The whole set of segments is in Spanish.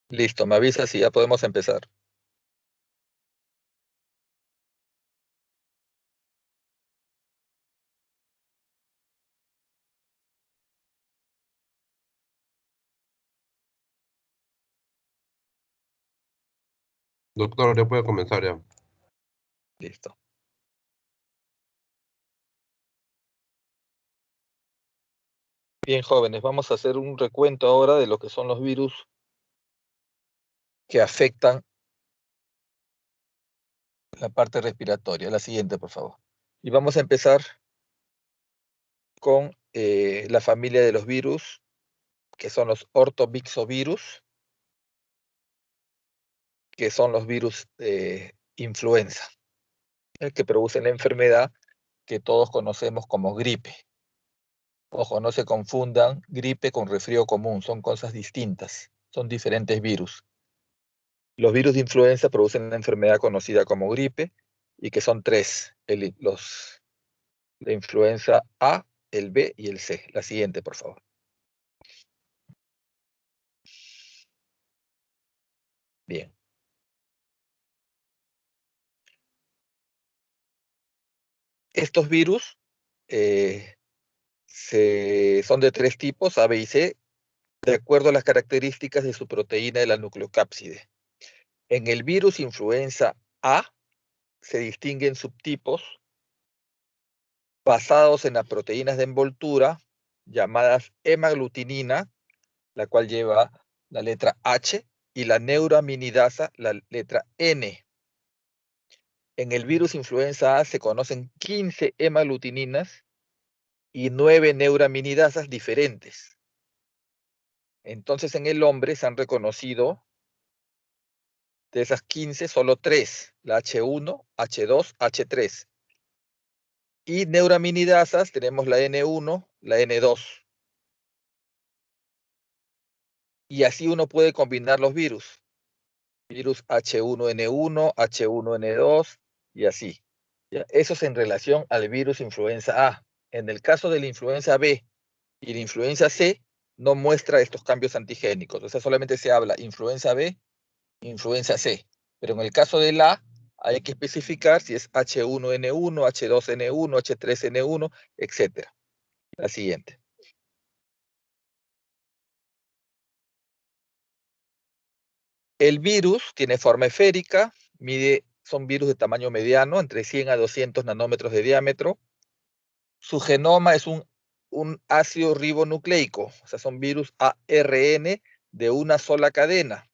Listo, me avisa si ya podemos empezar. Doctor, ya puede comenzar ya. Listo. Bien, jóvenes, vamos a hacer un recuento ahora de lo que son los virus que afectan la parte respiratoria. La siguiente, por favor. Y vamos a empezar con la familia de los virus, que son los ortobixovirus, que son los virus influenza, que producen la enfermedad que todos conocemos como gripe. Ojo, no se confundan gripe con resfrío común, son cosas distintas, son diferentes virus. Los virus de influenza producen una enfermedad conocida como gripe y que son tres, la influenza A, el B y el C. La siguiente, por favor. Bien. Estos virus son de tres tipos, A, B y C, de acuerdo a las características de su proteína de la nucleocápside. En el virus influenza A se distinguen subtipos basados en las proteínas de envoltura llamadas hemaglutinina, la cual lleva la letra H, y la neuraminidasa, la letra N. En el virus influenza A se conocen 15 hemaglutininas y 9 neuraminidasas diferentes. Entonces en el hombre se han reconocido de esas 15 solo 3, la H1, H2, H3. Y neuraminidasas tenemos la N1, la N2. Y así uno puede combinar los virus. Virus H1N1, H1N2 y así. ¿Ya? Eso es en relación al virus influenza A. En el caso de la influenza B y la influenza C, no muestra estos cambios antigénicos. O sea, solamente se habla influenza B, influenza C. Pero en el caso del A, hay que especificar si es H1N1, H2N1, H3N1, etc. La siguiente. El virus tiene forma esférica, son virus de tamaño mediano, entre 100 a 200 nanómetros de diámetro. Su genoma es un ácido ribonucleico, o sea, son virus ARN de una sola cadena.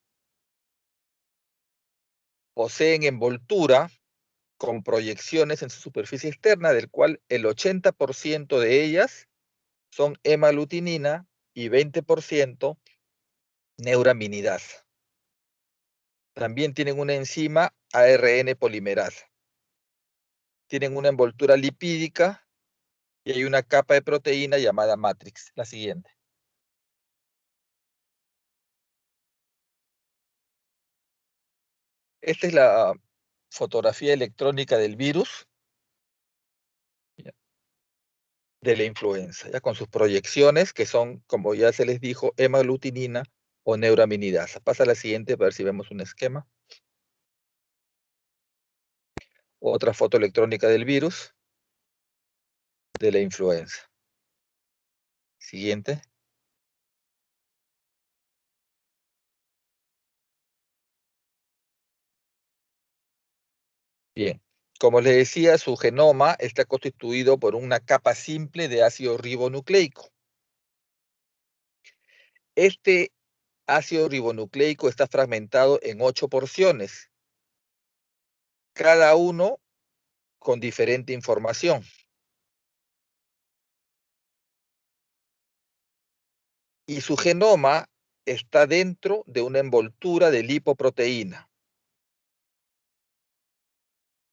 Poseen envoltura con proyecciones en su superficie externa, del cual el 80% de ellas son hemaglutinina y 20% neuraminidasa. También tienen una enzima ARN polimerasa. Tienen una envoltura lipídica y hay una capa de proteína llamada matrix. La siguiente. Esta es la fotografía electrónica del virus de la influenza, ya con sus proyecciones, que son, como ya se les dijo, hemaglutinina o neuraminidasa. Pasa a la siguiente para ver si vemos un esquema. Otra foto electrónica del virus de la influenza. Siguiente. Bien. Como les decía, su genoma está constituido por una capa simple de ácido ribonucleico. Este ácido ribonucleico está fragmentado en 8 porciones, cada uno con diferente información. Y su genoma está dentro de una envoltura de lipoproteína.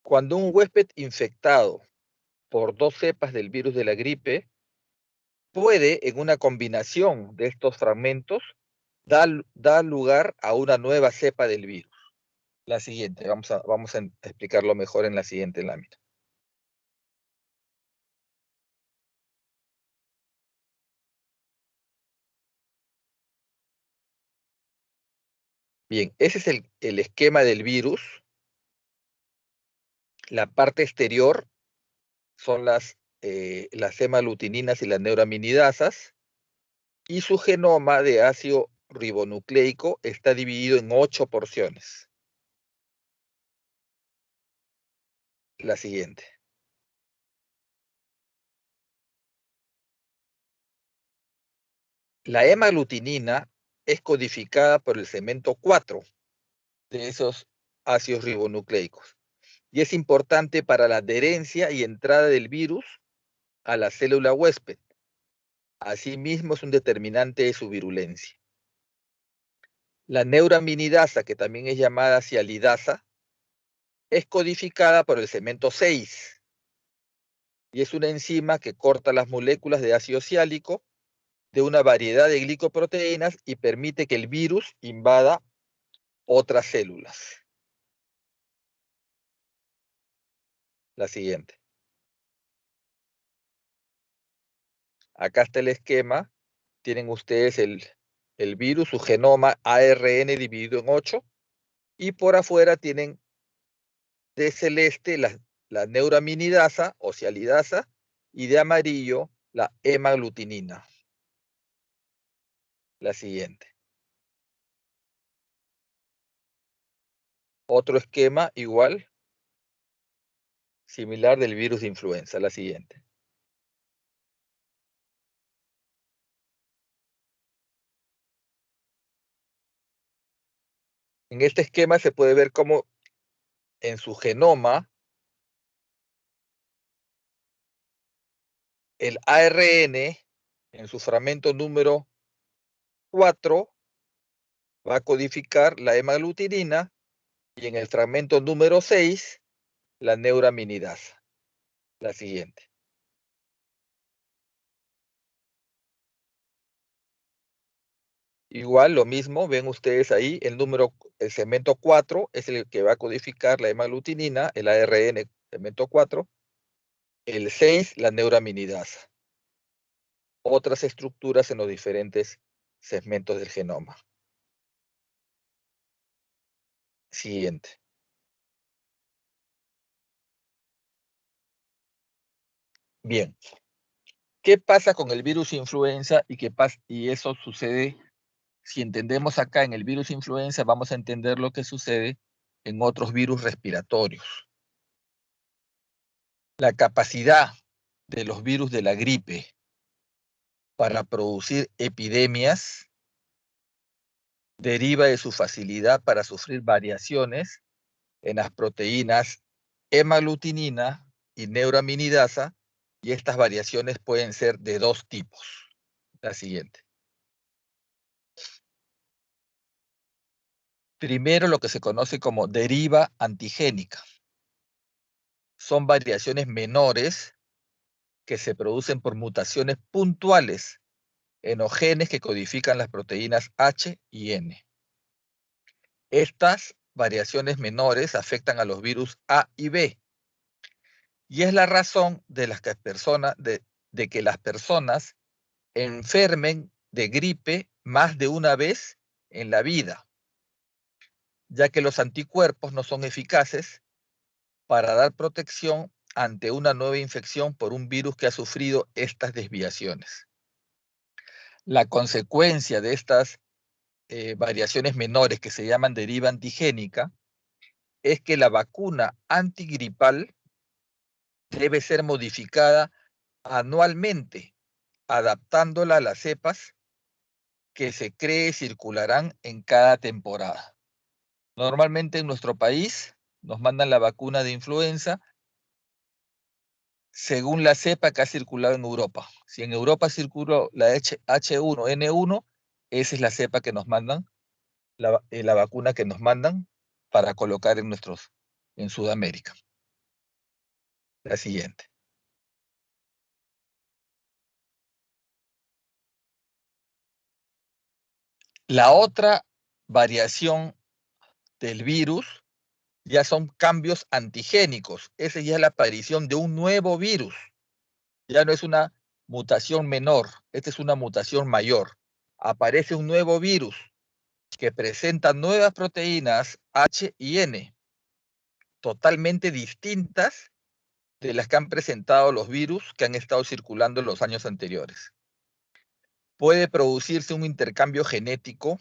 Cuando un huésped infectado por 2 cepas del virus de la gripe puede, en una combinación de estos fragmentos, dar lugar a una nueva cepa del virus. La siguiente, vamos a explicarlo mejor en la siguiente lámina. Bien, ese es el esquema del virus. La parte exterior son las hemaglutininas y las neuraminidasas, y su genoma de ácido ribonucleico está dividido en 8 porciones. La siguiente. La hemaglutinina es codificada por el segmento 4 de esos ácidos ribonucleicos y es importante para la adherencia y entrada del virus a la célula huésped. Asimismo, es un determinante de su virulencia. La neuraminidasa, que también es llamada cialidasa, es codificada por el segmento 6 y es una enzima que corta las moléculas de ácido ciálico de una variedad de glicoproteínas y permite que el virus invada otras células. La siguiente. Acá está el esquema. Tienen ustedes el virus, su genoma ARN dividido en 8, y por afuera tienen de celeste la neuraminidasa o cialidasa y de amarillo la hemaglutinina. La siguiente. Otro esquema igual, similar del virus de influenza. La siguiente. En este esquema se puede ver cómo en su genoma el ARN, en su fragmento número 4, va a codificar la hemaglutinina y en el fragmento número 6, la neuraminidasa. La siguiente. Igual, lo mismo, ven ustedes ahí, el segmento 4 es el que va a codificar la hemaglutinina, el ARN, segmento 4, el 6, la neuraminidasa. Otras estructuras en los diferentes segmentos del genoma. Siguiente. Bien. ¿Qué pasa con el virus influenza y eso sucede? Si entendemos acá en el virus influenza, vamos a entender lo que sucede en otros virus respiratorios. La capacidad de los virus de la gripe para producir epidemias deriva de su facilidad para sufrir variaciones en las proteínas hemaglutinina y neuraminidasa, y estas variaciones pueden ser de dos tipos. La siguiente. Primero, lo que se conoce como deriva antigénica. Son variaciones menores que se producen por mutaciones puntuales en los genes que codifican las proteínas H y N. Estas variaciones menores afectan a los virus A y B, y es la razón de que las personas enfermen de gripe más de una vez en la vida, ya que los anticuerpos no son eficaces para dar protección ante una nueva infección por un virus que ha sufrido estas desviaciones. La consecuencia de estas variaciones menores que se llaman deriva antigénica es que la vacuna antigripal debe ser modificada anualmente, adaptándola a las cepas que se cree circularán en cada temporada. Normalmente en nuestro país nos mandan la vacuna de influenza según la cepa que ha circulado en Europa. Si en Europa circuló la H1N1, esa es la cepa que nos mandan, la vacuna que nos mandan para colocar en Sudamérica. La siguiente. La otra variación del virus ya son cambios antigénicos. Esa ya es la aparición de un nuevo virus. Ya no es una mutación menor, esta es una mutación mayor. Aparece un nuevo virus que presentan nuevas proteínas H y N, totalmente distintas de las que han presentado los virus que han estado circulando en los años anteriores. Puede producirse un intercambio genético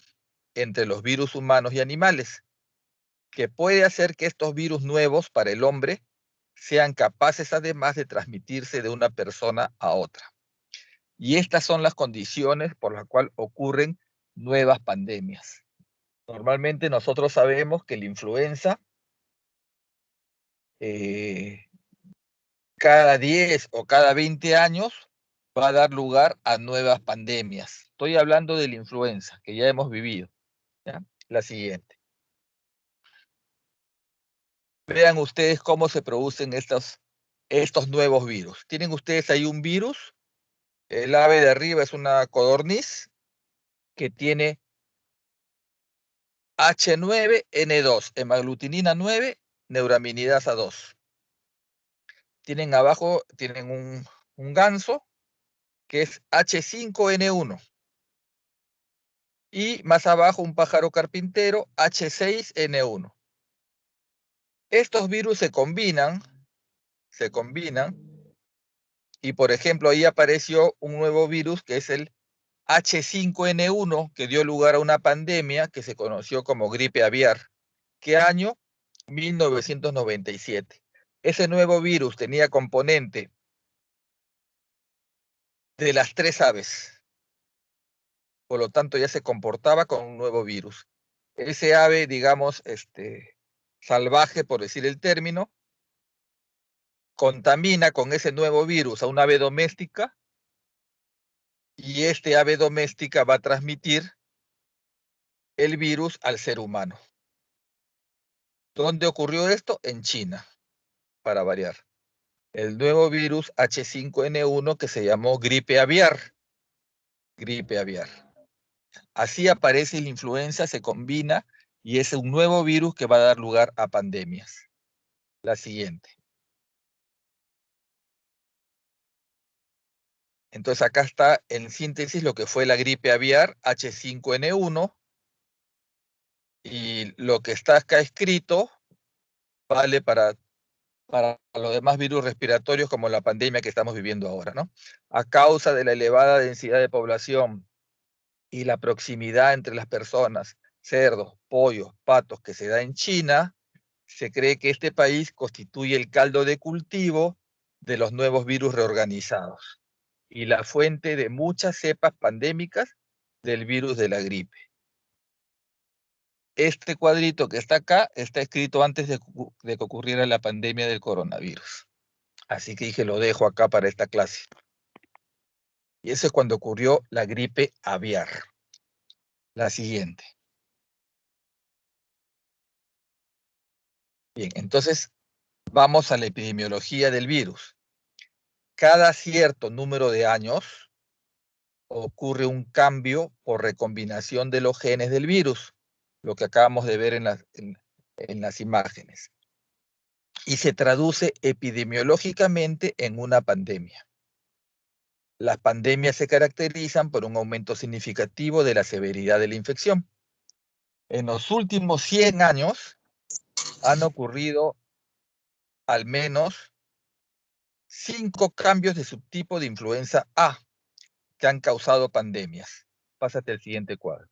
entre los virus humanos y animales, que puede hacer que estos virus nuevos para el hombre sean capaces además de transmitirse de una persona a otra. Y estas son las condiciones por las cuales ocurren nuevas pandemias. Normalmente nosotros sabemos que la influenza cada 10 o cada 20 años va a dar lugar a nuevas pandemias. Estoy hablando de la influenza, que ya hemos vivido. ¿Ya? La siguiente. Vean ustedes cómo se producen estos nuevos virus. Tienen ustedes ahí un virus. El ave de arriba es una codorniz que tiene H9N2, hemaglutinina 9, neuraminidasa 2. Tienen abajo, tienen un ganso que es H5N1. Y más abajo un pájaro carpintero, H6N1. Estos virus se combinan, y por ejemplo ahí apareció un nuevo virus que es el H5N1, que dio lugar a una pandemia que se conoció como gripe aviar. ¿Qué año? 1997. Ese nuevo virus tenía componente de las 3 aves. Por lo tanto, ya se comportaba con un nuevo virus. Ese ave, digamos, salvaje, por decir el término, contamina con ese nuevo virus a una ave doméstica y este ave doméstica va a transmitir el virus al ser humano. ¿Dónde ocurrió esto? En China, para variar. El nuevo virus H5N1 que se llamó gripe aviar. Gripe aviar. Así aparece la influenza, se combina y es un nuevo virus que va a dar lugar a pandemias. La siguiente. Entonces acá está en síntesis lo que fue la gripe aviar H5N1 y lo que está acá escrito vale para los demás virus respiratorios como la pandemia que estamos viviendo ahora, ¿no? A causa de la elevada densidad de población y la proximidad entre las personas, cerdos, pollos, patos que se da en China, se cree que este país constituye el caldo de cultivo de los nuevos virus reorganizados y la fuente de muchas cepas pandémicas del virus de la gripe. Este cuadrito que está acá está escrito antes de que ocurriera la pandemia del coronavirus. Así que dije, lo dejo acá para esta clase. Y eso es cuando ocurrió la gripe aviar. La siguiente. Bien, entonces vamos a la epidemiología del virus. Cada cierto número de años ocurre un cambio por recombinación de los genes del virus, lo que acabamos de ver en las imágenes, y se traduce epidemiológicamente en una pandemia. Las pandemias se caracterizan por un aumento significativo de la severidad de la infección. En los últimos 100 años han ocurrido al menos 5 cambios de subtipo de influenza A que han causado pandemias. Pásate al siguiente cuadro.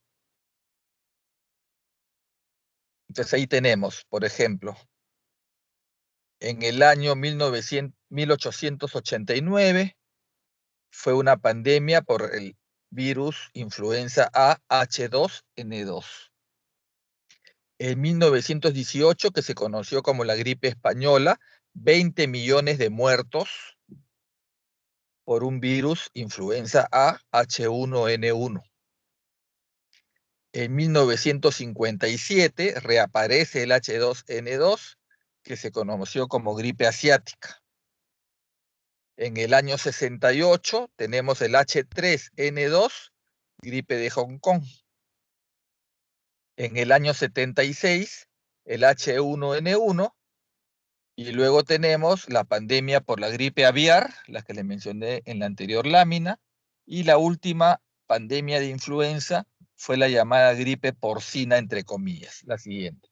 Entonces ahí tenemos, por ejemplo, en el año 1889 fue una pandemia por el virus influenza A H2N2. En 1918, que se conoció como la gripe española, 20 millones de muertos por un virus influenza A H1N1. En 1957 reaparece el H2N2, que se conoció como gripe asiática. En el año 68 tenemos el H3N2, gripe de Hong Kong. En el año 76, el H1N1, y luego tenemos la pandemia por la gripe aviar, la que le mencioné en la anterior lámina, y la última pandemia de influenza fue la llamada gripe porcina, entre comillas. La siguiente.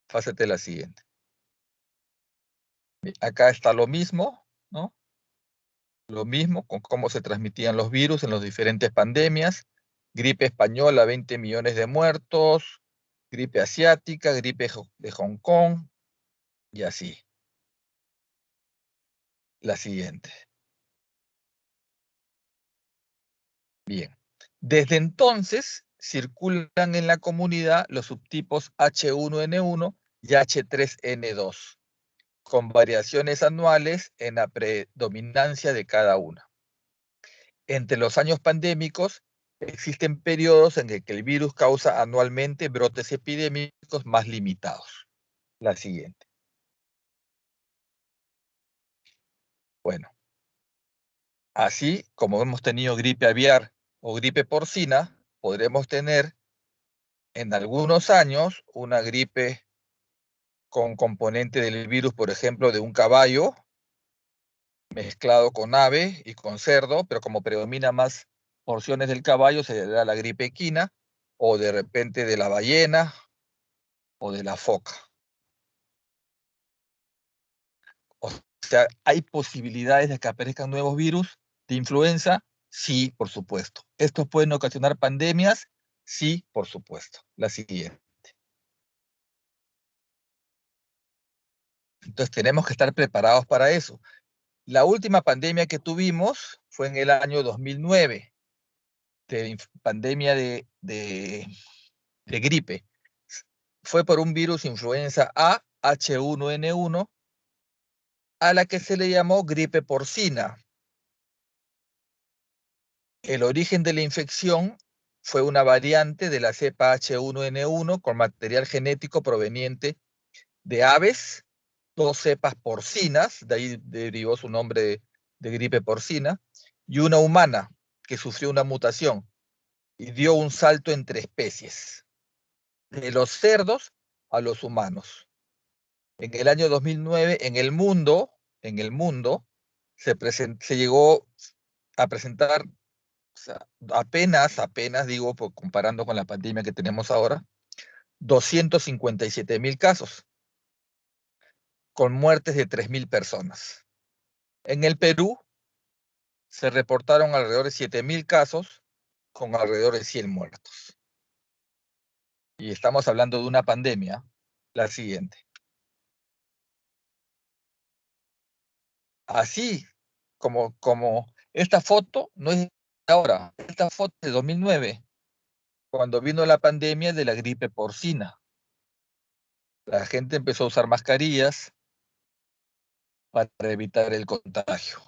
Pásate la siguiente. Acá está lo mismo, ¿no? Lo mismo con cómo se transmitían los virus en las diferentes pandemias. Gripe española, 20 millones de muertos. Gripe asiática, gripe de Hong Kong, y así. La siguiente. Bien. Desde entonces circulan en la comunidad los subtipos H1N1 y H3N2, con variaciones anuales en la predominancia de cada una. Entre los años pandémicos existen periodos en que el virus causa anualmente brotes epidémicos más limitados. La siguiente. Bueno, así como hemos tenido gripe aviar o gripe porcina, podremos tener en algunos años una gripe con componente del virus, por ejemplo, de un caballo mezclado con ave y con cerdo, pero como predomina más porciones del caballo, se da la gripe equina, o de repente de la ballena o de la foca. O sea, ¿hay posibilidades de que aparezcan nuevos virus de influenza? Sí, por supuesto. ¿Estos pueden ocasionar pandemias? Sí, por supuesto. La siguiente. Entonces tenemos que estar preparados para eso. La última pandemia que tuvimos fue en el año 2009, pandemia de gripe. Fue por un virus influenza A, H1N1, a la que se le llamó gripe porcina. El origen de la infección fue una variante de la cepa H1N1 con material genético proveniente de aves, dos cepas porcinas, de ahí derivó su nombre de gripe porcina, y una humana que sufrió una mutación y dio un salto entre especies, de los cerdos a los humanos. En el año 2009, en el mundo se llegó a presentar, o sea, apenas digo, comparando con la pandemia que tenemos ahora, 257.000 casos, con muertes de 3.000 personas. En el Perú se reportaron alrededor de 7.000 casos, con alrededor de 100 muertos. Y estamos hablando de una pandemia. La siguiente. Así como esta foto no es de ahora, esta foto es de 2009, cuando vino la pandemia de la gripe porcina. La gente empezó a usar mascarillas para evitar el contagio.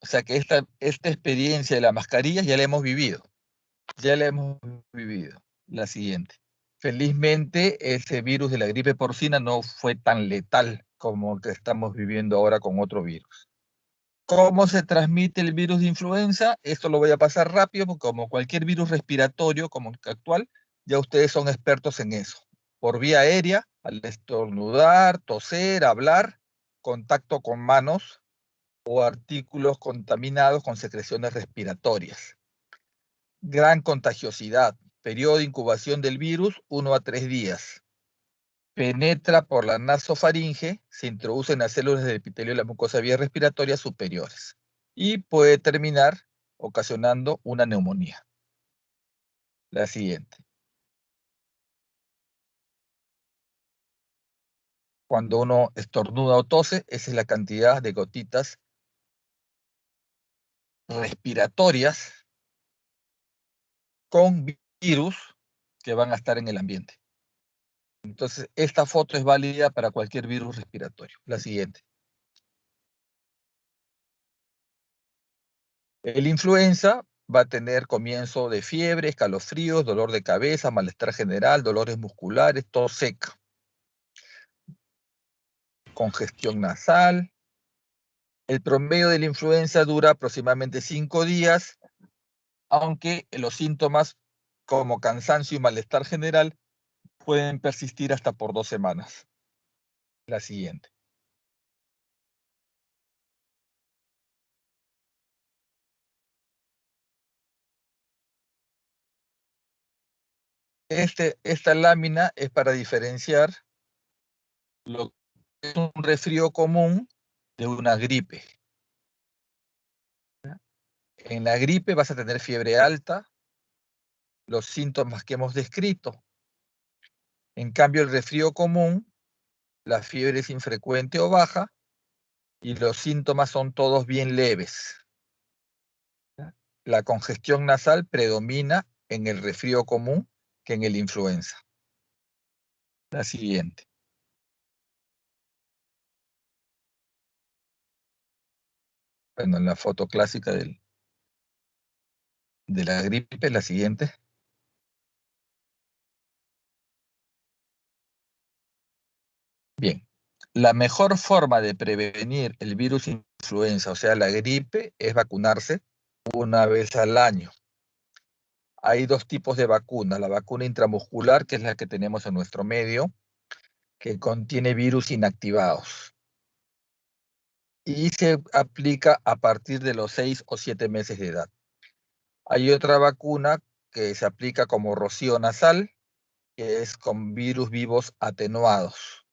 O sea que esta experiencia de las mascarillas ya la hemos vivido. Ya la hemos vivido. La siguiente. Felizmente, ese virus de la gripe porcina no fue tan letal como el que estamos viviendo ahora con otro virus. ¿Cómo se transmite el virus de influenza? Esto lo voy a pasar rápido, porque como cualquier virus respiratorio como el actual, ya ustedes son expertos en eso. Por vía aérea, al estornudar, toser, hablar, contacto con manos o artículos contaminados con secreciones respiratorias. Gran contagiosidad. Periodo de incubación del virus, 1 a 3 días. Penetra por la nasofaringe, se introduce en las células del epitelio de la mucosa de vías respiratorias superiores y puede terminar ocasionando una neumonía. La siguiente. Cuando uno estornuda o tose, esa es la cantidad de gotitas respiratorias con virus que van a estar en el ambiente. Entonces, esta foto es válida para cualquier virus respiratorio. La siguiente. El influenza va a tener comienzo de fiebre, escalofríos, dolor de cabeza, malestar general, dolores musculares, tos seca, congestión nasal. El promedio de la influenza dura aproximadamente 5 días, aunque los síntomas como cansancio y malestar general pueden persistir hasta por 2 semanas. La siguiente. Esta lámina es para diferenciar lo que es un resfrío común de una gripe. En la gripe vas a tener fiebre alta, los síntomas que hemos descrito. En cambio, el resfrío común, la fiebre es infrecuente o baja y los síntomas son todos bien leves. La congestión nasal predomina en el resfrío común que en el influenza. La siguiente. Bueno, en la foto clásica de la gripe, la siguiente. Bien, la mejor forma de prevenir el virus influenza, o sea, la gripe, es vacunarse una vez al año. Hay dos tipos de vacuna, la vacuna intramuscular, que es la que tenemos en nuestro medio, que contiene virus inactivados y se aplica a partir de los 6 o 7 meses de edad. Hay otra vacuna que se aplica como rocío nasal, que es con virus vivos atenuados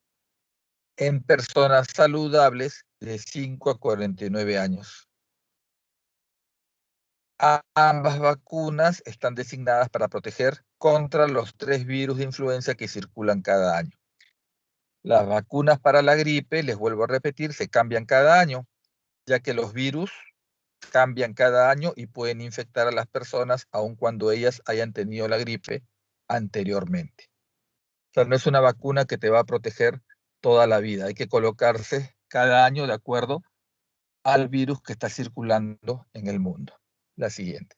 en personas saludables de 5 a 49 años. Ambas vacunas están designadas para proteger contra los 3 virus de influenza que circulan cada año. Las vacunas para la gripe, les vuelvo a repetir, se cambian cada año, ya que los virus cambian cada año y pueden infectar a las personas aun cuando ellas hayan tenido la gripe anteriormente. O sea, no es una vacuna que te va a proteger toda la vida. Hay que colocarse cada año de acuerdo al virus que está circulando en el mundo. La siguiente.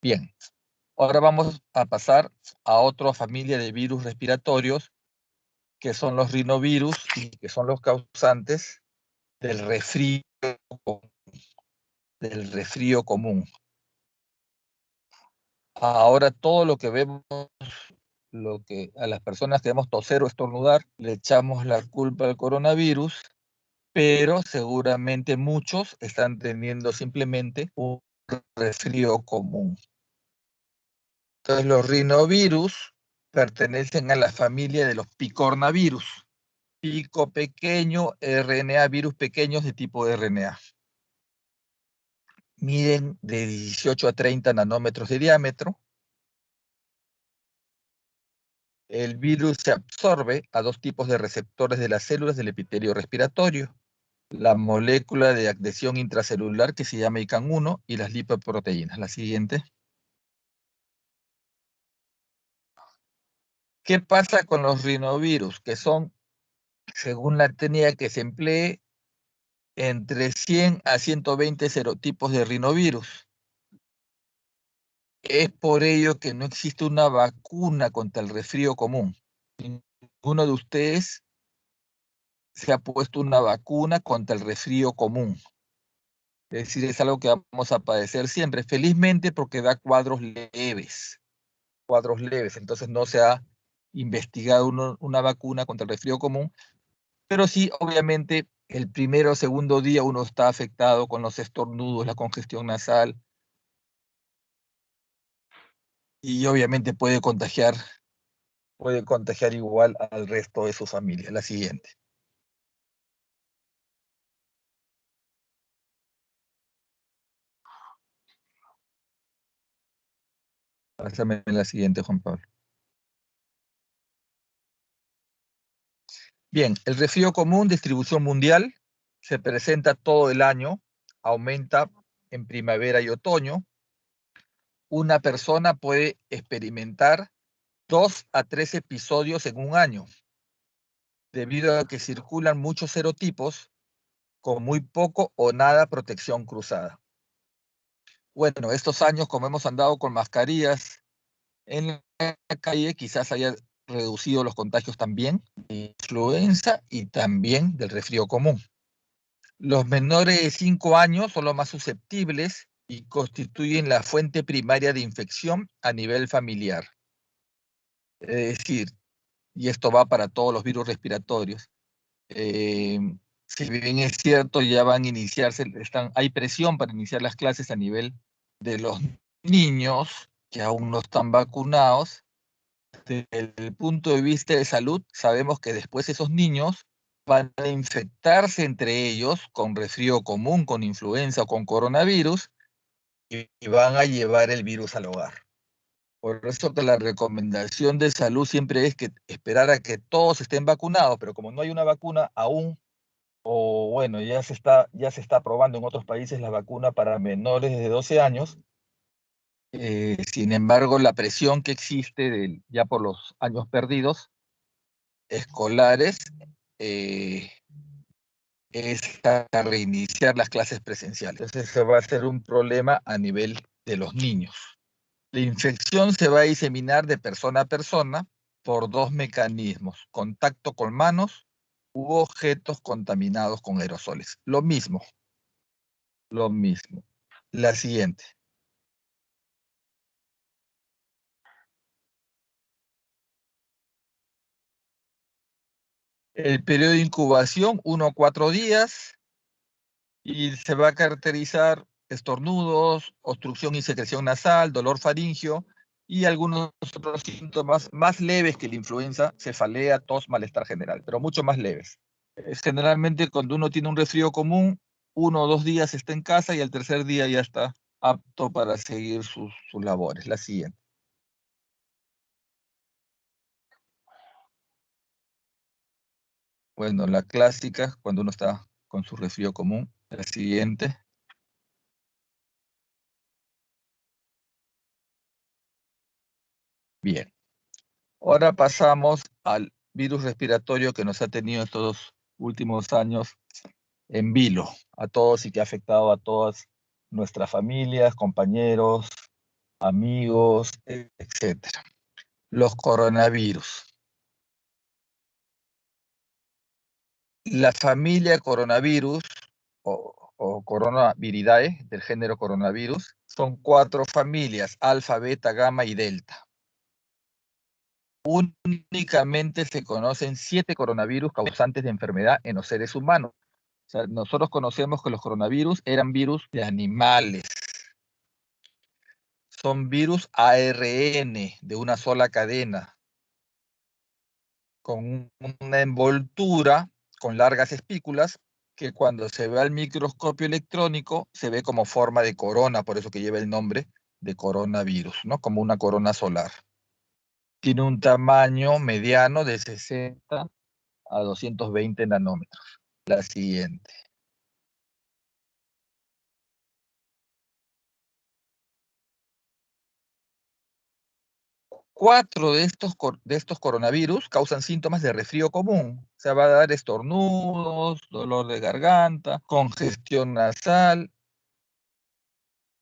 Bien, ahora vamos a pasar a otra familia de virus respiratorios que son los rinovirus y que son los causantes del resfrío común. Ahora todo lo que vemos, lo que a las personas que vemos toser o estornudar, le echamos la culpa al coronavirus, pero seguramente muchos están teniendo simplemente un resfrío común. Entonces los rinovirus pertenecen a la familia de los picornavirus. Pico pequeño, RNA, virus pequeños de tipo RNA. Miden de 18 a 30 nanómetros de diámetro. El virus se absorbe a dos tipos de receptores de las células del epitelio respiratorio. La molécula de adhesión intracelular que se llama ICAN1 y las lipoproteínas. La siguiente. ¿Qué pasa con los rinovirus? Que son, según la técnica que se emplee, entre 100 a 120 serotipos de rinovirus. Es por ello que no existe una vacuna contra el resfrío común. Ninguno de ustedes se ha puesto una vacuna contra el resfrío común. Es decir, es algo que vamos a padecer siempre, felizmente porque da cuadros leves. Entonces no se ha investigado una vacuna contra el resfrío común, pero sí, obviamente, el primero o segundo día uno está afectado con los estornudos, la congestión nasal, y obviamente puede contagiar igual al resto de su familia. La siguiente. Pásame la siguiente, Juan Pablo. Bien, el resfrío común, distribución mundial, se presenta todo el año, aumenta en primavera y otoño. Una persona puede experimentar 2 a 3 episodios en un año, debido a que circulan muchos serotipos con muy poco o nada protección cruzada. Bueno, estos años, como hemos andado con mascarillas en la calle, quizás haya reducido los contagios también de influenza y también del resfrío común. Los menores de 5 años son los más susceptibles y constituyen la fuente primaria de infección a nivel familiar. Es decir, y esto va para todos los virus respiratorios. Si bien es cierto, ya van a iniciarse, hay presión para iniciar las clases a nivel de los niños que aún no están vacunados. Desde el punto de vista de salud, sabemos que después esos niños van a infectarse entre ellos con resfrío común, con influenza o con coronavirus, y van a llevar el virus al hogar. Por eso que la recomendación de salud siempre es que esperar a que todos estén vacunados, pero como no hay una vacuna aún, o bueno, ya se está probando en otros países la vacuna para menores de 12 años. Sin embargo, la presión que existe ya por los años perdidos escolares eh, es a reiniciar las clases presenciales. Entonces, eso va a ser un problema a nivel de los niños. La infección se va a diseminar de persona a persona por dos mecanismos: contacto con manos u objetos contaminados con aerosoles. Lo mismo. La siguiente. El periodo de incubación, 1 a 4 días, y se va a caracterizar estornudos, obstrucción y secreción nasal, dolor faríngeo y algunos otros síntomas más leves que la influenza, cefalea, tos, malestar general, pero mucho más leves. Generalmente cuando uno tiene un resfrío común, 1 o 2 días está en casa y al tercer día ya está apto para seguir sus labores. La siguiente. Bueno, la clásica, cuando uno está con su resfrío común. La siguiente. Bien. Ahora pasamos al virus respiratorio que nos ha tenido estos últimos años en vilo, a todos, y que ha afectado a todas nuestras familias, compañeros, amigos, etc. Los coronavirus. La familia coronavirus o coronaviridae del género coronavirus son 4 familias: alfa, beta, gamma y delta. Únicamente se conocen 7 coronavirus causantes de enfermedad en los seres humanos. O sea, nosotros conocemos que los coronavirus eran virus de animales. Son virus ARN de una sola cadena, con una envoltura con largas espículas que cuando se ve al microscopio electrónico se ve como forma de corona, por eso que lleva el nombre de coronavirus, ¿no? Como una corona solar. Tiene un tamaño mediano de 60 a 220 nanómetros. La siguiente. 4 de estos coronavirus causan síntomas de resfrío común. O sea, va a dar estornudos, dolor de garganta, congestión nasal.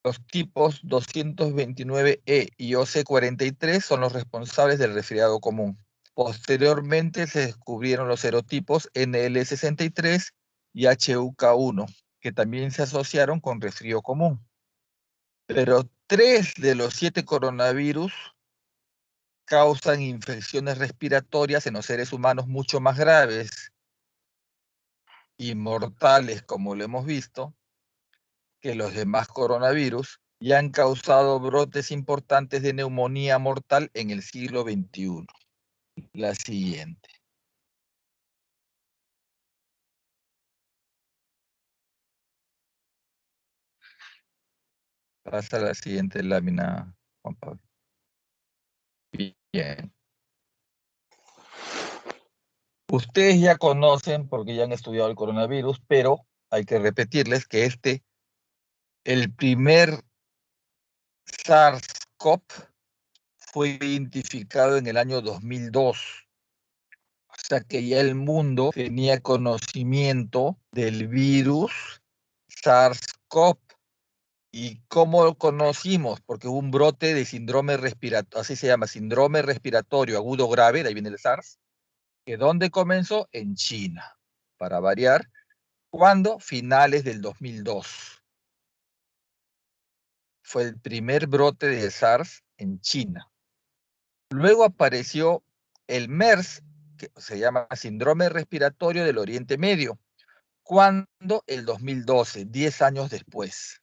Los tipos 229E y OC43 son los responsables del resfriado común. Posteriormente se descubrieron los serotipos NL63 y HUK1, que también se asociaron con resfrío común. Pero 3 de los 7 coronavirus causan infecciones respiratorias en los seres humanos mucho más graves y mortales, como lo hemos visto, que los demás coronavirus, y han causado brotes importantes de neumonía mortal en el siglo XXI. La siguiente. Pasa a la siguiente lámina, Juan Pablo. Bien. Ustedes ya conocen, porque ya han estudiado el coronavirus, pero hay que repetirles que el primer SARS-CoV fue identificado en el año 2002. O sea que ya el mundo tenía conocimiento del virus SARS-CoV. ¿Y cómo lo conocimos? Porque hubo un brote de síndrome respiratorio, así se llama, síndrome respiratorio agudo grave, de ahí viene el SARS, que ¿dónde comenzó? En China, para variar. ¿Cuándo? Finales del 2002. Fue el primer brote de SARS en China. Luego apareció el MERS que se llama síndrome respiratorio del Oriente Medio. ¿Cuándo? El 2012, 10 años después.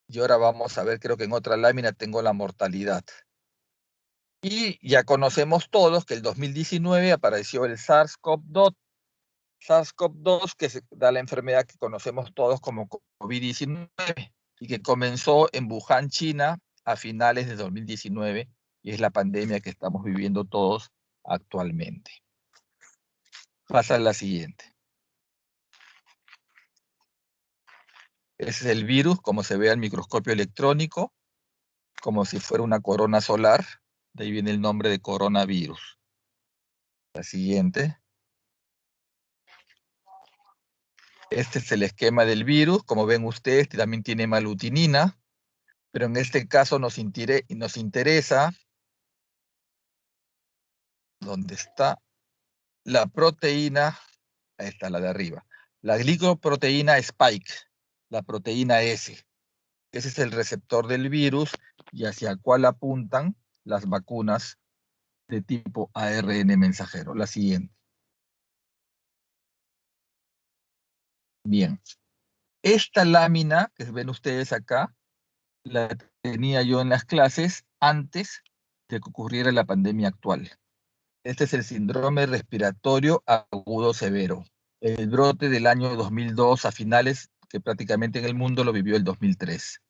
Y ahora vamos a ver, creo que en otra lámina tengo la mortalidad. Y ya conocemos todos que el 2019 apareció el SARS-CoV-2, que da la enfermedad que conocemos todos como COVID-19 y que comenzó en Wuhan, China, a finales de 2019, y es la pandemia que estamos viviendo todos actualmente. Pasa a la siguiente. Ese es el virus, como se ve al microscopio electrónico, como si fuera una corona solar. De ahí viene el nombre de coronavirus. La siguiente. Este es el esquema del virus. Como ven ustedes, también tiene hemalutinina, pero en este caso nos interesa, ¿dónde está? La proteína, ahí está la de arriba. La glicoproteína Spike, la proteína S. Ese es el receptor del virus y hacia el cual apuntan las vacunas de tipo ARN mensajero. La siguiente. Bien. Esta lámina que ven ustedes acá, la tenía yo en las clases antes de que ocurriera la pandemia actual. Este es el síndrome respiratorio agudo severo. El brote del año 2002 a finales, que prácticamente en el mundo lo vivió el 2003.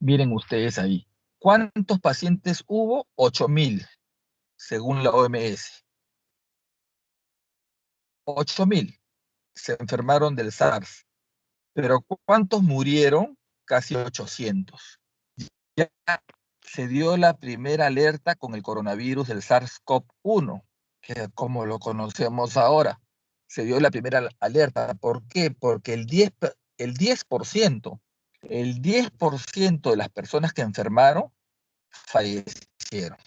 Miren ustedes ahí. ¿Cuántos pacientes hubo? 8.000, según la OMS. 8.000 se enfermaron del SARS. Pero ¿cuántos murieron? Casi 800. Ya se dio la primera alerta con el coronavirus del SARS-CoV-1, que como lo conocemos ahora. Se dio la primera alerta. ¿Por qué? Porque el 10% de las personas que enfermaron fallecieron.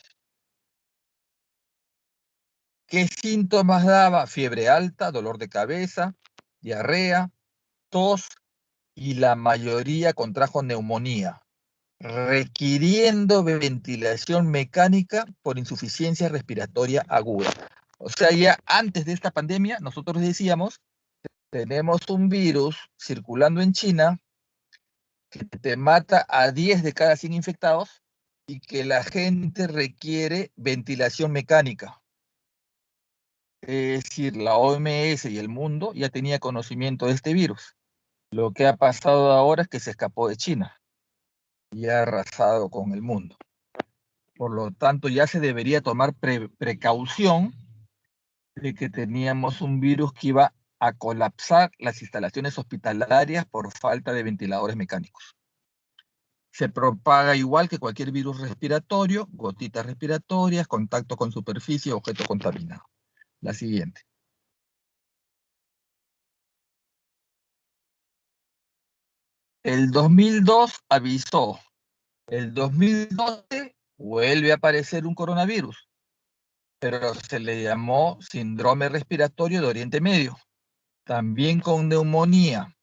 ¿Qué síntomas daba? Fiebre alta, dolor de cabeza, diarrea, tos, y la mayoría contrajo neumonía, requiriendo ventilación mecánica por insuficiencia respiratoria aguda. O sea, ya antes de esta pandemia, nosotros decíamos, tenemos un virus circulando en China que te mata a 10 de cada 100 infectados y que la gente requiere ventilación mecánica. Es decir, la OMS y el mundo ya tenía conocimiento de este virus. Lo que ha pasado ahora es que se escapó de China y ha arrasado con el mundo. Por lo tanto, ya se debería tomar precaución de que teníamos un virus que iba a colapsar las instalaciones hospitalarias por falta de ventiladores mecánicos. Se propaga igual que cualquier virus respiratorio, gotitas respiratorias, contacto con superficie, objeto contaminado. La siguiente. El 2002 avisó. El 2012 vuelve a aparecer un coronavirus, pero se le llamó síndrome respiratorio de Oriente Medio. También con neumonía.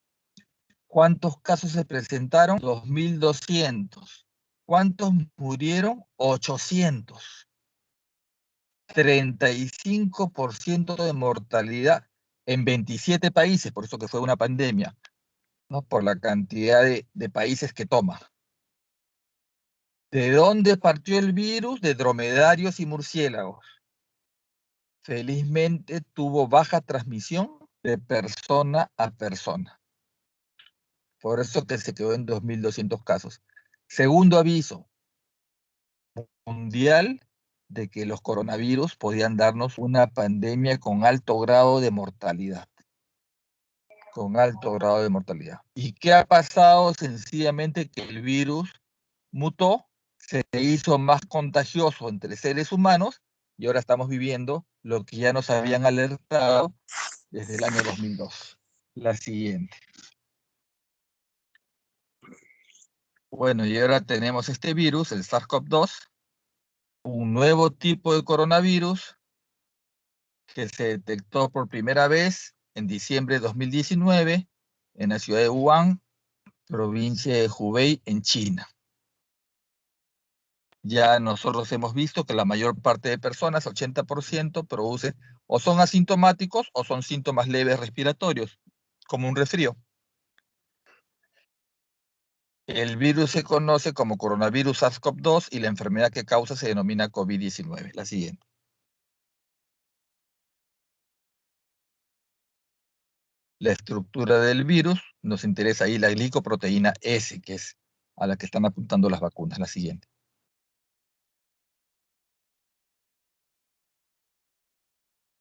¿Cuántos casos se presentaron? 2.200. ¿Cuántos murieron? 800. 35% de mortalidad en 27 países, por eso que fue una pandemia, ¿no? Por la cantidad de países que toma. ¿De dónde partió el virus? De dromedarios y murciélagos. Felizmente tuvo baja transmisión de persona a persona. Por eso que se quedó en 2.200 casos. Segundo aviso mundial de que los coronavirus podían darnos una pandemia con alto grado de mortalidad. Con alto grado de mortalidad. ¿Y qué ha pasado? Sencillamente que el virus mutó, se hizo más contagioso entre seres humanos y ahora estamos viviendo lo que ya nos habían alertado desde el año 2002. La siguiente. Bueno, y ahora tenemos este virus, el SARS-CoV-2, un nuevo tipo de coronavirus que se detectó por primera vez en diciembre de 2019 en la ciudad de Wuhan, provincia de Hubei, en China. ya nosotros hemos visto que la mayor parte de personas, 80%, produce o son asintomáticos o son síntomas leves respiratorios, como un resfrío. El virus se conoce como coronavirus SARS-CoV-2 y la enfermedad que causa se denomina COVID-19. La siguiente. La estructura del virus, nos interesa ahí la glicoproteína S, que es a la que están apuntando las vacunas. La siguiente.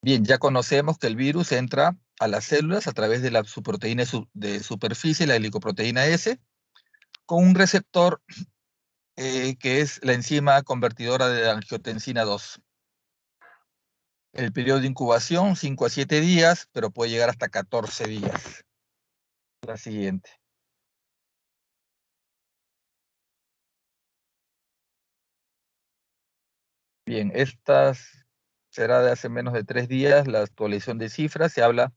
Bien, ya conocemos que el virus entra a las células a través de su proteína de superficie, la glicoproteína S, con un receptor que es la enzima convertidora de angiotensina 2. El periodo de incubación, 5 a 7 días, pero puede llegar hasta 14 días. La siguiente. Bien, estas será de hace menos de 3 días, la actualización de cifras. Se habla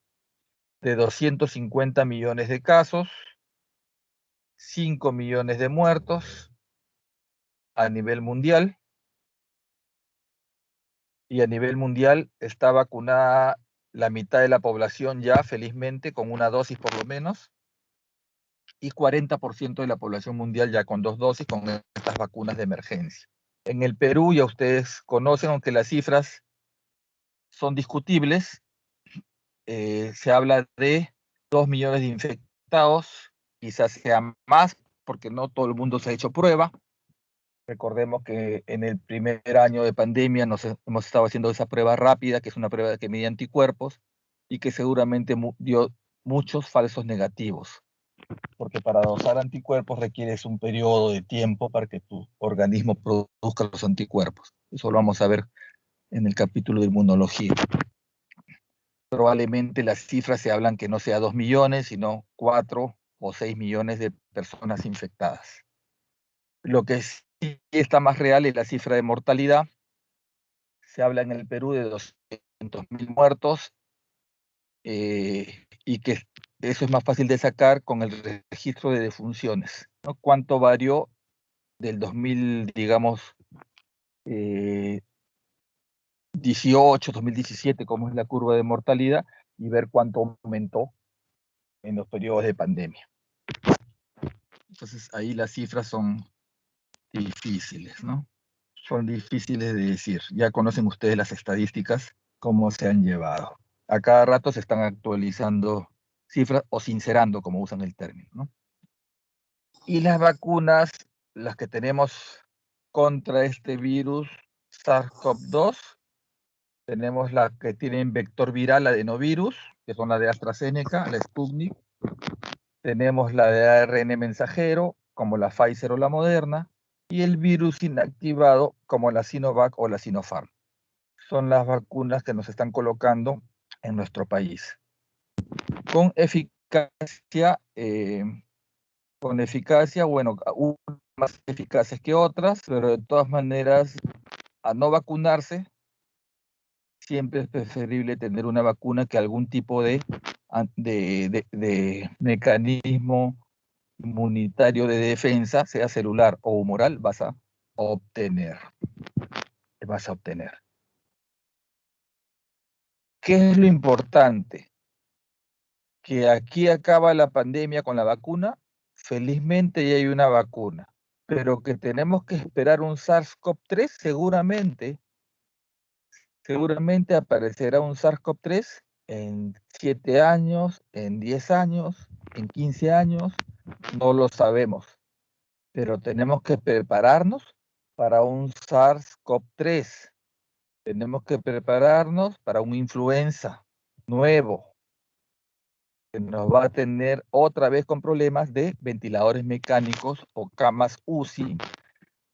de 250 millones de casos, 5 millones de muertos a nivel mundial. Y a nivel mundial está vacunada la mitad de la población ya, felizmente, con una dosis por lo menos, y 40% de la población mundial ya con 2 dosis con estas vacunas de emergencia. En el Perú, ya ustedes conocen, aunque las cifras son discutibles, se habla de 2 millones de infectados, quizás sea más, porque no todo el mundo se ha hecho prueba. Recordemos que en el primer año de pandemia hemos estado haciendo esa prueba rápida, que es una prueba que mide anticuerpos, y que seguramente dio muchos falsos negativos, porque para dosar anticuerpos requieres un periodo de tiempo para que tu organismo produzca los anticuerpos. Eso lo vamos a ver en el capítulo de inmunología. Probablemente las cifras se hablan que no sea 2 millones, sino 4 o 6 millones de personas infectadas. Lo que sí está más real es la cifra de mortalidad. Se habla en el Perú de 200.000 muertos y que eso es más fácil de sacar con el registro de defunciones, ¿no? ¿Cuánto varió del 2000, digamos, 18, 2017, cómo es la curva de mortalidad, y ver cuánto aumentó en los periodos de pandemia? Entonces ahí las cifras son difíciles, ¿no? Son difíciles de decir. Ya conocen ustedes las estadísticas, cómo se han llevado. A cada rato se están actualizando cifras o sincerando, como usan el término, ¿no? Y las vacunas, las que tenemos contra este virus SARS-CoV-2, tenemos las que tienen vector viral adenovirus, que son la de AstraZeneca, la Sputnik. Tenemos la de ARN mensajero, como la Pfizer o la Moderna, y el virus inactivado, como la Sinovac o la Sinopharm. Son las vacunas que nos están colocando en nuestro país. Con eficacia, bueno, unas más eficaces que otras, pero de todas maneras, a no vacunarse, siempre es preferible tener una vacuna que algún tipo de mecanismo inmunitario de defensa, sea celular o humoral, vas a obtener. ¿Qué es lo importante? Que aquí acaba la pandemia con la vacuna, felizmente ya hay una vacuna, pero que tenemos que esperar un SARS-CoV-3, seguramente aparecerá un SARS-CoV-3 en 7 años, en 10 años, en 15 años, no lo sabemos, pero tenemos que prepararnos para un SARS-CoV-3, tenemos que prepararnos para un influenza nuevo, que nos va a tener otra vez con problemas de ventiladores mecánicos o camas UCI,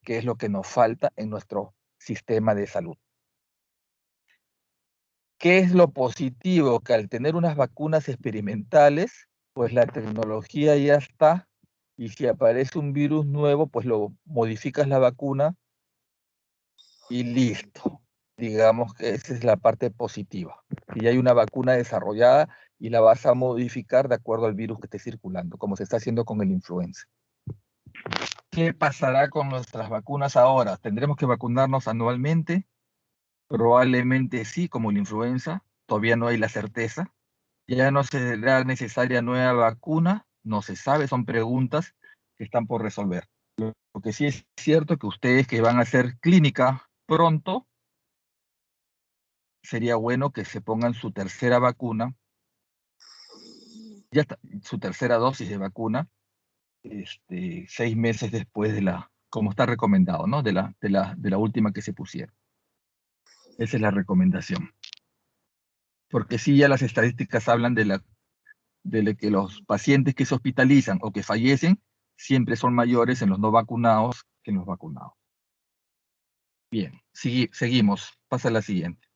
que es lo que nos falta en nuestro sistema de salud. ¿Qué es lo positivo? Que al tener unas vacunas experimentales, pues la tecnología ya está, y si aparece un virus nuevo, pues lo modificas la vacuna y listo. Digamos que esa es la parte positiva. Y hay una vacuna desarrollada y la vas a modificar de acuerdo al virus que esté circulando, como se está haciendo con el influenza. ¿Qué pasará con nuestras vacunas ahora? ¿Tendremos que vacunarnos anualmente? Probablemente sí, como la influenza. Todavía no hay la certeza. ¿Ya no será necesaria nueva vacuna? No se sabe, son preguntas que están por resolver. Lo que sí es cierto que ustedes que van a hacer clínica pronto, sería bueno que se pongan su tercera vacuna, ya está, su tercera dosis de vacuna, 6 meses después de como está recomendado, ¿no? De la última que se pusieron. Esa es la recomendación. Porque sí, ya las estadísticas hablan de que los pacientes que se hospitalizan o que fallecen siempre son mayores en los no vacunados que en los vacunados. Bien, seguimos. Pasa a la siguiente.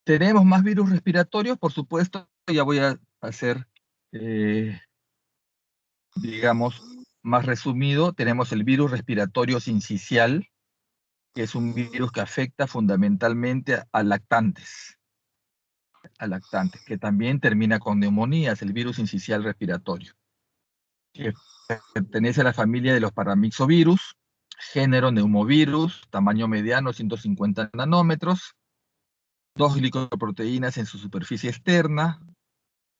Tenemos más virus respiratorios, por supuesto, ya voy a hacer, digamos, más resumido. Tenemos el virus respiratorio sincicial, que es un virus que afecta fundamentalmente a lactantes, que también termina con neumonías, el virus sincicial respiratorio, que pertenece a la familia de los paramyxovirus, género neumovirus, tamaño mediano 150 nanómetros, 2 glicoproteínas en su superficie externa,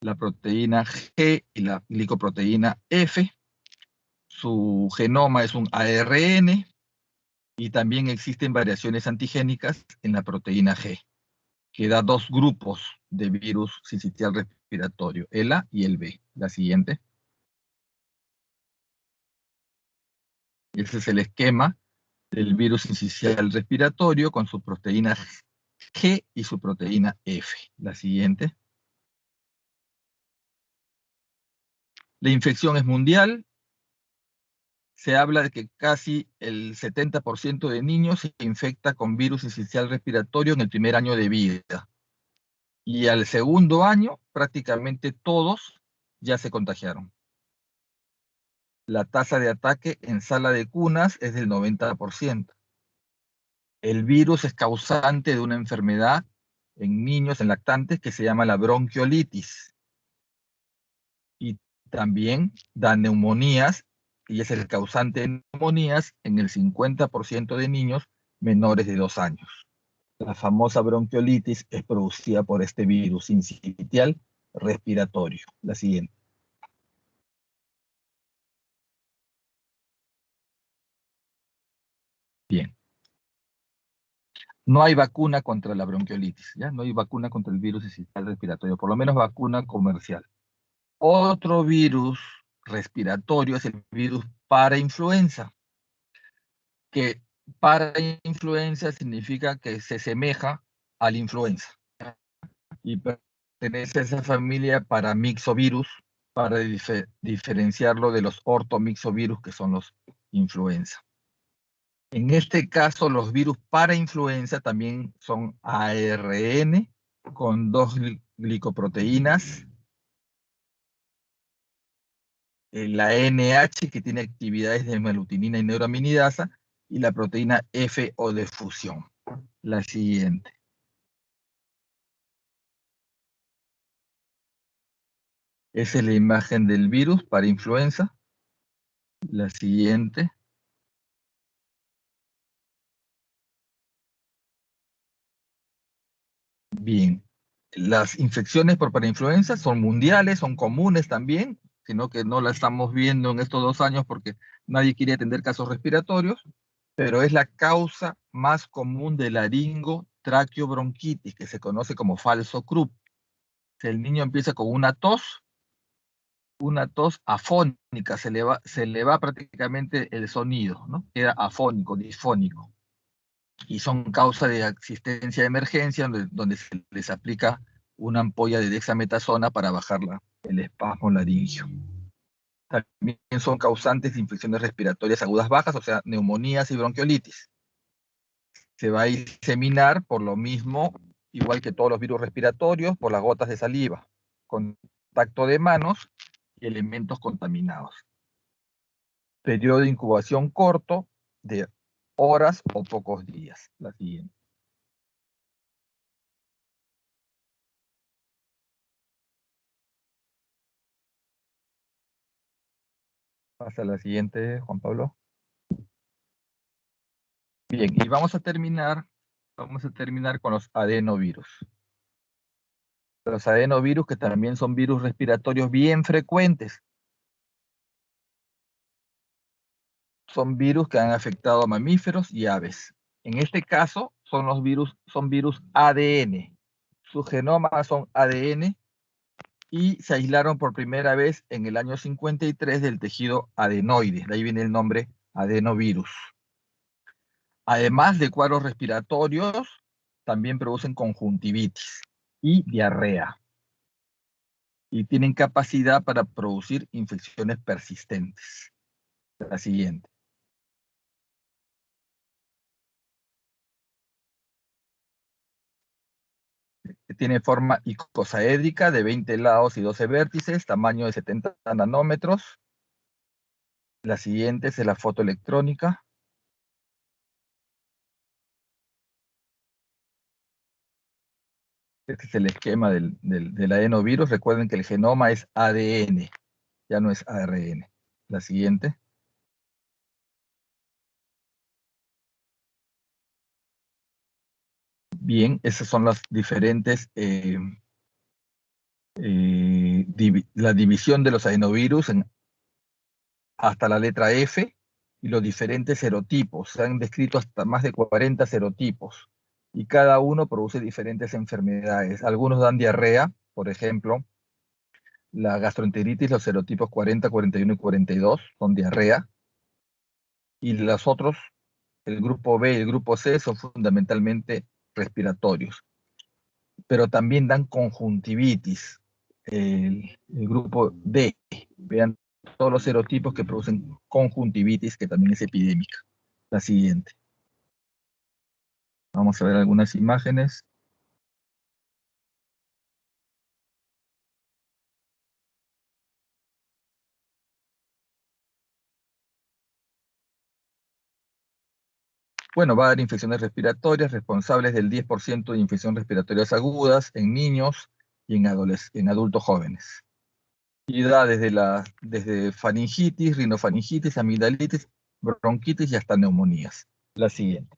la proteína G y la glicoproteína F. Su genoma es un ARN y también existen variaciones antigénicas en la proteína G, que da 2 grupos de virus sincicial respiratorio, el A y el B. La siguiente. Ese es el esquema del virus sincicial respiratorio con su proteína G y su proteína F. La siguiente. La infección es mundial. Se habla de que casi el 70% de niños se infecta con virus sincicial respiratorio en el primer año de vida. Y al segundo año, prácticamente todos ya se contagiaron. La tasa de ataque en sala de cunas es del 90%. El virus es causante de una enfermedad en niños, en lactantes, que se llama la bronquiolitis. Y también da neumonías, y es el causante de neumonías en el 50% de niños menores de 2 años. La famosa bronquiolitis es producida por este virus sincicial respiratorio. La siguiente. Bien. No hay vacuna contra la bronquiolitis, ¿ya? No hay vacuna contra el virus sincicial respiratorio, por lo menos vacuna comercial. Otro virus respiratorio es el virus parainfluenza, que parainfluenza significa que se semeja a la influenza y pertenece a esa familia paramyxovirus para diferenciarlo de los ortomyxovirus, que son los influenza. En este caso, los virus parainfluenza también son ARN con 2 glicoproteínas, la NH, que tiene actividades de hemaglutinina y neuraminidasa, y la proteína F o de fusión. La siguiente. Esa es la imagen del virus para influenza. La siguiente. Bien. Las infecciones por parainfluenza son mundiales, son comunes también, sino que no la estamos viendo en estos 2 años porque nadie quiere atender casos respiratorios, pero es la causa más común de laringotraqueobronquitis, que se conoce como falso Krupp. El niño empieza con una tos afónica, se le va prácticamente el sonido, ¿no? Queda afónico, disfónico. Y son causa de asistencia de emergencia, donde se les aplica una ampolla de dexametasona para bajar el espasmo laringio. También son causantes de infecciones respiratorias agudas bajas, o sea, neumonías y bronquiolitis. Se va a diseminar por lo mismo, igual que todos los virus respiratorios, por las gotas de saliva, contacto de manos y elementos contaminados. Periodo de incubación corto, de horas o pocos días. La siguiente. Pasa a la siguiente, Juan Pablo. Bien, y vamos a terminar con los adenovirus. Los adenovirus, que también son virus respiratorios bien frecuentes, son virus que han afectado a mamíferos y aves. En este caso, son virus ADN. Sus genomas son ADN y se aislaron por primera vez en el año 53 del tejido adenoide. De ahí viene el nombre adenovirus. Además de cuadros respiratorios, también producen conjuntivitis y diarrea. Y tienen capacidad para producir infecciones persistentes. La siguiente. Tiene forma icosaédrica de 20 lados y 12 vértices, tamaño de 70 nanómetros. La siguiente es la fotoelectrónica. Este es el esquema del adenovirus. Recuerden que el genoma es ADN, ya no es ARN. La siguiente. Bien, esas son las diferentes, la división de los adenovirus hasta la letra F y los diferentes serotipos. Se han descrito hasta más de 40 serotipos y cada uno produce diferentes enfermedades. Algunos dan diarrea, por ejemplo, la gastroenteritis, los serotipos 40, 41 y 42 son diarrea, y los otros, el grupo B y el grupo C, son fundamentalmente respiratorios, pero también dan conjuntivitis. El grupo D, vean todos los serotipos que producen conjuntivitis, que también es epidémica. La siguiente. Vamos a ver algunas imágenes. Bueno, va a haber infecciones respiratorias responsables del 10% de infecciones respiratorias agudas en niños y en adultos jóvenes. Y da desde faringitis, rinofaringitis, amigdalitis, bronquitis y hasta neumonías. La siguiente.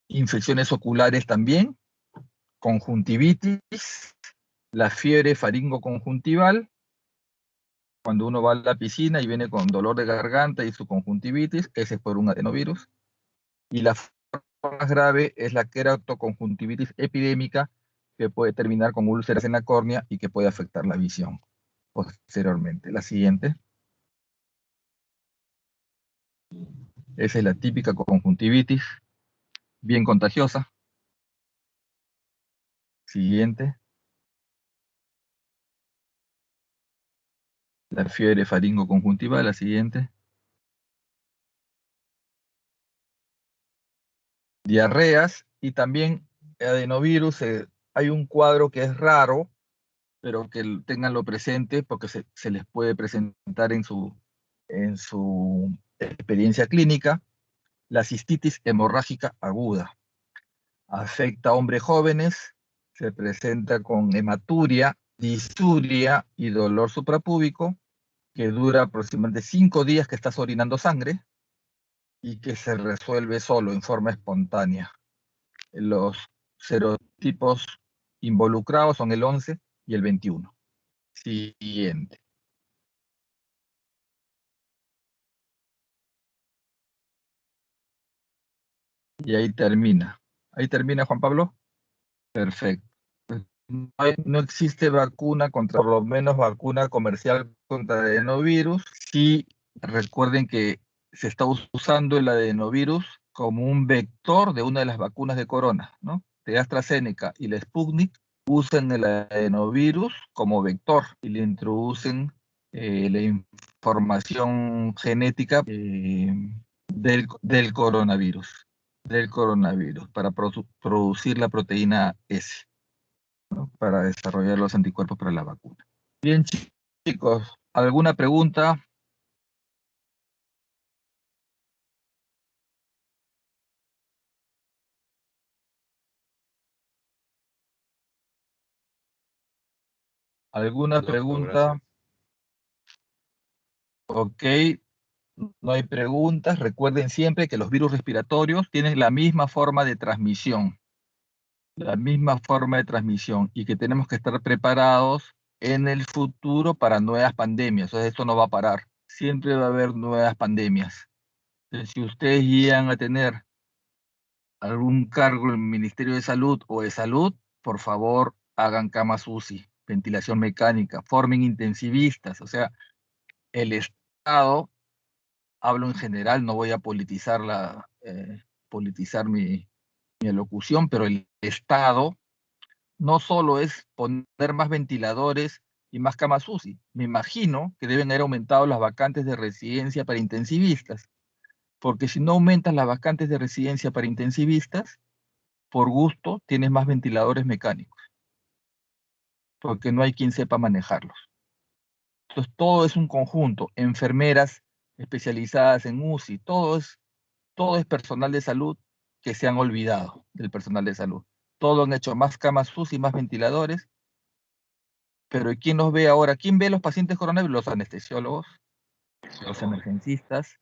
Infecciones oculares también, conjuntivitis, la fiebre faringoconjuntival, cuando uno va a la piscina y viene con dolor de garganta y su conjuntivitis, ese es por un adenovirus. Y la forma más grave es la queratoconjuntivitis epidémica, que puede terminar con úlceras en la córnea y que puede afectar la visión posteriormente. La siguiente. Esa es la típica conjuntivitis, bien contagiosa. Siguiente. La fiebre faringoconjuntival, la siguiente. Diarreas y también adenovirus. Hay un cuadro que es raro, pero que tenganlo presente porque se les puede presentar en su experiencia clínica. La cistitis hemorrágica aguda. Afecta a hombres jóvenes, se presenta con hematuria, disuria y dolor suprapúbico, que dura aproximadamente 5 días que estás orinando sangre y que se resuelve solo en forma espontánea. Los serotipos involucrados son el 11 y el 21. Siguiente. Y ahí termina. Ahí termina, Juan Pablo. Perfecto. No existe vacuna por lo menos vacuna comercial contra adenovirus. Sí, recuerden que se está usando el adenovirus como un vector de una de las vacunas de corona, ¿no? De AstraZeneca y la Sputnik usan el adenovirus como vector y le introducen la información genética del coronavirus, para producir la proteína S, ¿no? Para desarrollar los anticuerpos para la vacuna. Bien, chicos, ¿alguna pregunta? ¿Alguna No, doctor, pregunta? gracias. Ok, no hay preguntas. Recuerden siempre que los virus respiratorios tienen la misma forma de transmisión, y que tenemos que estar preparados en el futuro para nuevas pandemias. O sea, esto no va a parar. Siempre va a haber nuevas pandemias. Entonces, si ustedes llegan a tener algún cargo en el Ministerio de Salud o de Salud, por favor, hagan camas UCI, ventilación mecánica, formen intensivistas. O sea, el Estado, hablo en general, no voy a politizar, politizar mi elocución, pero el Estado no solo es poner más ventiladores y más camas UCI. Me imagino que deben haber aumentado las vacantes de residencia para intensivistas, porque si no aumentas las vacantes de residencia para intensivistas, por gusto tienes más ventiladores mecánicos, porque no hay quien sepa manejarlos. Entonces todo es un conjunto, enfermeras especializadas en UCI, todo es personal de salud que se han olvidado del personal de salud. Todo han hecho más camas UCI, más ventiladores, pero ¿quién los ve ahora? ¿Quién ve a los pacientes coronavirus? Los anestesiólogos, los emergencistas,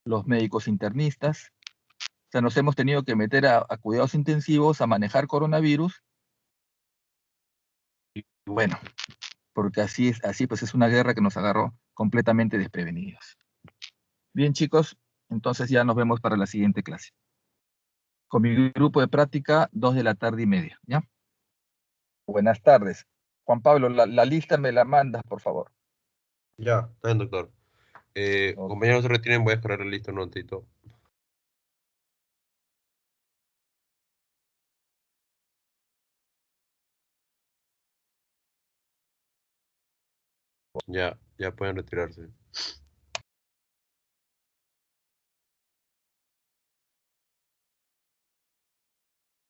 los médicos internistas. O sea, nos hemos tenido que meter a cuidados intensivos, a manejar coronavirus. Y bueno, porque así pues es una guerra que nos agarró completamente desprevenidos. Bien, chicos, entonces ya nos vemos para la siguiente clase. Con mi grupo de práctica, 2 de la tarde y media, ¿ya? Buenas tardes. Juan Pablo, la lista me la mandas, por favor. Ya, está bien, doctor. Ok. Compañeros, se retiren, voy a esperar el listo un momentito. Ya, ya pueden retirarse.